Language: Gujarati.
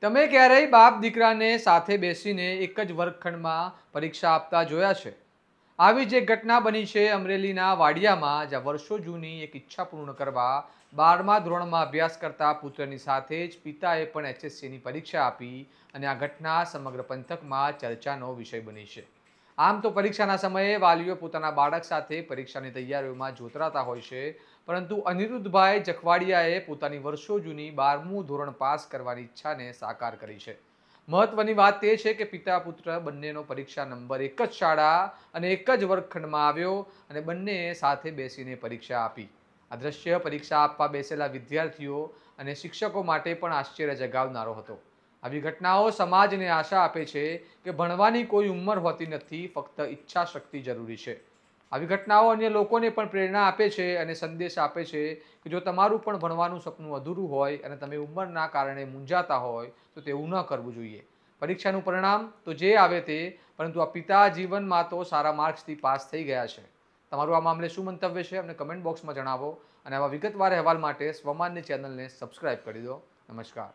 તમે ક્યારેય બાપ દીકરાને સાથે બેસીને એક જ વર્ગખંડમાં પરીક્ષા આપતા જોયા છે? આવી જ એક ઘટના બની છે અમરેલીના વાડિયામાં, જ્યાં વર્ષો જૂની એક ઈચ્છા પૂર્ણ કરવા 12મા ધોરણમાં અભ્યાસ કરતા પુત્રની સાથે જ પિતાએ પણ એચએસસીની પરીક્ષા આપી અને આ ઘટના સમગ્ર પંથકમાં ચર્ચાનો વિષય બની છે. આમ તો પરીક્ષાના સમયે વાલીઓ પોતાના બાળક સાથે પરીક્ષાની તૈયારીઓમાં જોતરાતા હોય છે, પરંતુ અનિરુદ્ધભાઈ જખવાડિયાએ પોતાની વર્ષો જૂની 12મું ધોરણ પાસ કરવાની ઈચ્છાને સાકાર કરી છે. મહત્વની વાત તે છે કે પિતા પુત્ર બંનેનો પરીક્ષા નંબર એક જ શાળા અને એક જ વર્ગખંડમાં આવ્યો અને બંનેએ સાથે બેસીને પરીક્ષા આપી. આ દ્રશ્ય પરીક્ષા આપવા બેસેલા વિદ્યાર્થીઓ અને શિક્ષકો માટે પણ આશ્ચર્ય જગાવનારો હતો. આવી ઘટનાઓ સમાજને આશા આપે છે કે ભણવાની કોઈ ઉંમર હોતી નથી, ફક્ત ઈચ્છા શક્તિ જરૂરી છે. આવી ઘટનાઓ અન્ય લોકોને પણ પ્રેરણા આપે છે અને સંદેશ આપે છે કે જો તમારું પણ ભણવાનું સપનું અધૂરું હોય અને તમે ઉંમરના કારણે મૂંઝાતા હોય તો તેવું ન કરવું જોઈએ. પરીક્ષાનું પરિણામ તો જે આવે તે, પરંતુ આ પિતા જીવનમાં તો સારા માર્ક્સથી પાસ થઈ ગયા છે. તમારું આ મામલે શું મંતવ્ય છે અમને કમેન્ટ બોક્સમાં જણાવો અને આવા વિગતવાર અહેવાલ માટે સ્વમાન્ય ચેનલને સબસ્ક્રાઇબ કરી દો. નમસ્કાર.